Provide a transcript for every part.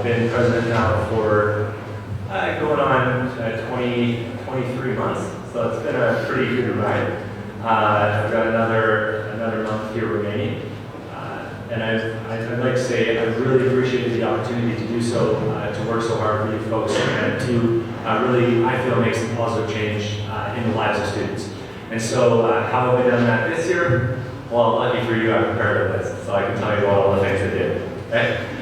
been president now for going on 23 months, so it's been a pretty good ride. I've got another month here remaining, and I'd like to say I really appreciated the opportunity to do so, to work so hard for you folks, and to really, I feel, make some positive change in the lives of students. And so, how have I done that this year? Well, lucky for you, I prepared a list, so I can tell you all the things I did. Okay?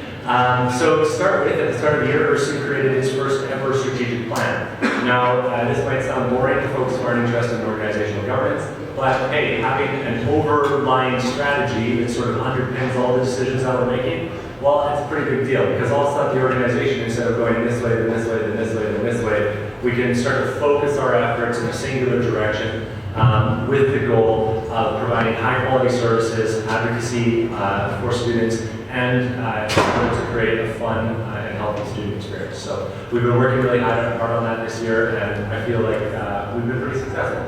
So to start with, at the start of the year, URSU created its first ever strategic plan. Now, this might sound boring to folks who aren't interested in organizational governance, but hey, having an overlying strategy that sort of underpins all the decisions that we're making, well, that's a pretty big deal, because all of a sudden the organization, instead of going this way, then this way, then this way, then this way, we can start to focus our efforts in a singular direction, with the goal of providing high-quality services, advocacy for students, and to create a fun and healthy student experience. So we've been working really hard on that this year, and I feel like we've been pretty successful.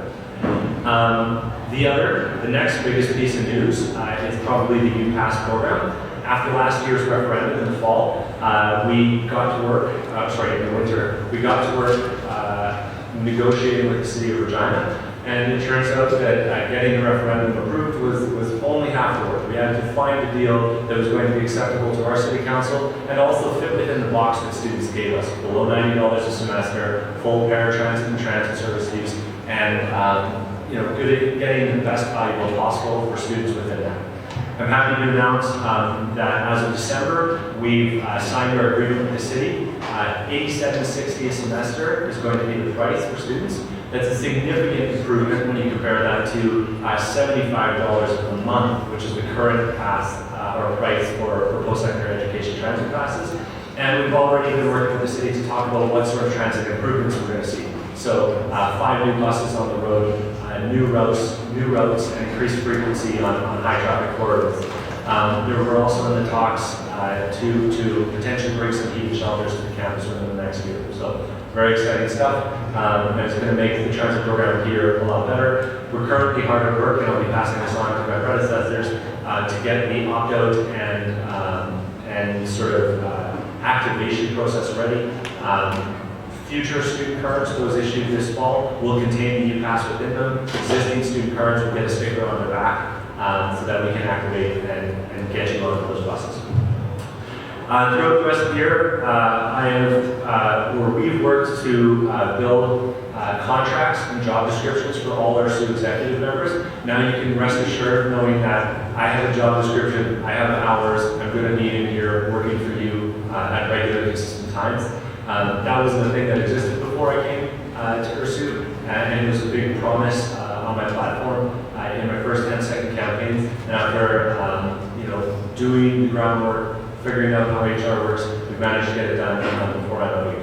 The next biggest piece of news is probably the UPass program. After last year's referendum in the fall, we got to work, in the winter, we got to work negotiating with the city of Regina. And it turns out that getting the referendum approved was only half the work. We had to find a deal that was going to be acceptable to our city council and also fit within the box that students gave us. Below $90 a semester, full paratransit and transit service fees, and good at getting the best value possible for students within that. I'm happy to announce that as of December, we've signed our agreement with the city. $87.60 a semester is going to be the price for students. That's a significant improvement when you compare that to $75 a month, which is the current pass or price for post-secondary education transit classes. And we've already been working with the city to talk about what sort of transit improvements we're going to see. So 5 new buses on the road, new routes, and increased frequency on high traffic corridors. There were also in the talks to potentially bring some heated shelters to the campus within the next year. So very exciting stuff, and it's going to make the transit program here a lot better. We're currently hard at work, and I'll be passing this on to my predecessors to get the opt-out and sort of activation process ready. Future student cards, those issued this fall, will contain the UPass within them. Existing student cards will get a sticker on the back so that we can activate and get you on those buses. Throughout the rest of the year, we've worked to build contracts and job descriptions for all our student executive members. Now you can rest assured knowing that I have a job description, I have hours, I'm going to be in here working for you at regular consistent times. That was the thing that existed before I came to URSU, and it was a big promise on my platform in my first 10 second campaigns. And after doing the groundwork, figuring out how HR works, we've managed to get it done before I know you.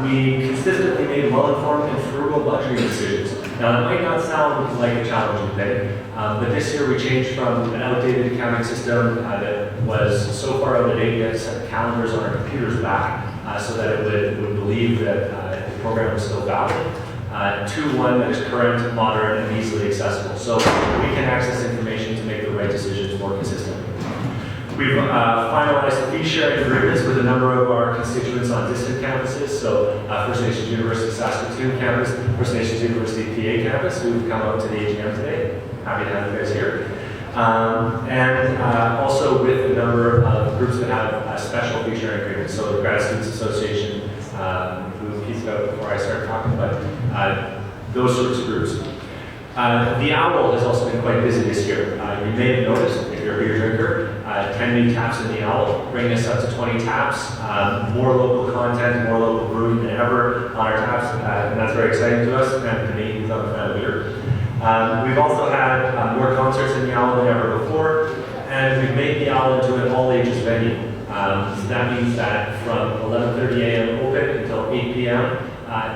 We consistently made well-informed and frugal budgeting decisions. Now, that might not sound like a challenging thing, but this year we changed from an outdated accounting system that was so far out of date we had to set calendars on our computers back so that it would believe that the program was still valid, to one that is current, modern, and easily accessible. So we can access information to make the right decisions more consistently. We've finalized fee sharing agreements with a number of our constituents on distant campuses. So First Nations University Saskatoon campus, First Nations University PA campus, who've come out to the AGM today. Happy to have you guys here. And also with a number of groups that have special fee sharing agreements. So the Grad Students Association, who pieced out before I started talking about those sorts of groups. The OWL has also been quite busy this year. You may have noticed, if you're a beer drinker, 10 new taps in the OWL, bringing us up to 20 taps, more local content, more local brewing than ever on our taps, and that's very exciting to us, and to me, who's not a fan of beer. We've also had more concerts in the OWL than ever before, and we've made the OWL into an all-ages venue. So that means that from 11:30 a.m. open until 8 p.m.,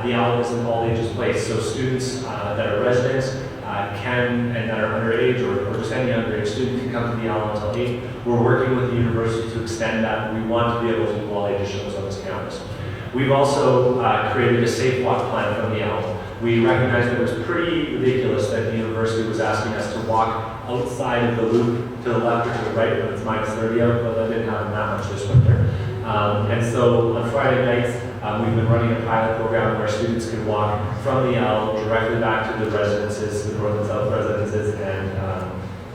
the OWL is an all-ages place. So students that are residents and that are underage or just any underage student can come to the OWL until 8. We're working with the university to extend that. We want to be able to do all-ages shows on this campus. We've also created a safe walk plan from the OWL. We recognized that it was pretty ridiculous that the university was asking us to walk outside of the loop to the left or to the right when it's -30 out, but that didn't happen that much this winter. And so on Friday nights, we've been running a pilot program where students can walk from the Owl directly back to the residences, the North and South residences, and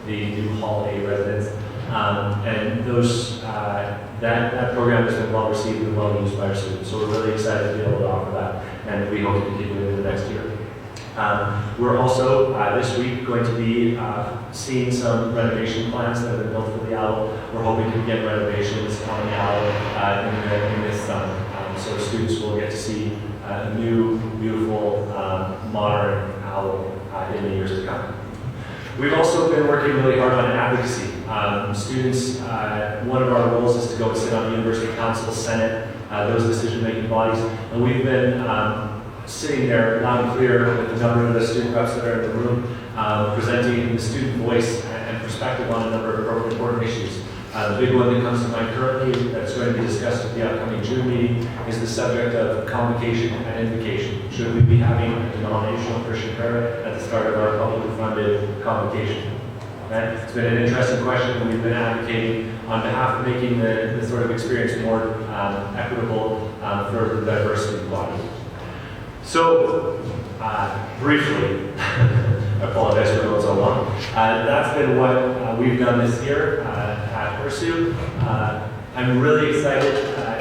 the new Hall A residence. And those, that program has been well received and well used by our students. So we're really excited to be able to offer that, and we hope to continue it in the next year. We're also this week going to be seeing some renovation plans that have been built for the Owl. We're hoping to get renovations on the Owl in this summer. So students will get to see a new, beautiful, modern Owl in the years to come. We've also been working really hard on advocacy. Students, one of our roles is to go and sit on the University Council, Senate, those decision-making bodies, and we've been sitting there loud and clear with a number of the student reps that are in the room, presenting the student voice and perspective on a number of important issues. The big one that comes to mind currently that's going to be discussed at the upcoming June meeting is the subject of convocation and invocation. Should we be having a denominational Christian prayer at the start of our publicly funded convocation? Okay? It's been an interesting question, and we've been advocating on behalf of making the sort of experience more equitable for the diversity of the body. So, briefly, I apologize for going so long. That's been what we've done this year at URSU. I'm really excited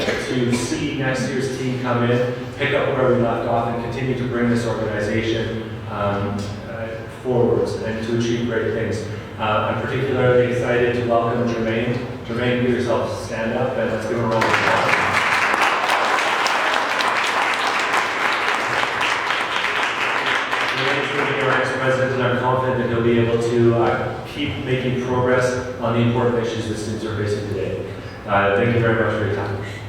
to see next year's team come in, pick up where we left off, and continue to bring this organization forwards and to achieve great things. I'm particularly excited to welcome Jermaine. Jermaine, give yourself stand up and let's give him a round of applause. President, and I'm confident that he'll be able to keep making progress on the important issues that students are facing today. Thank you very much for your time.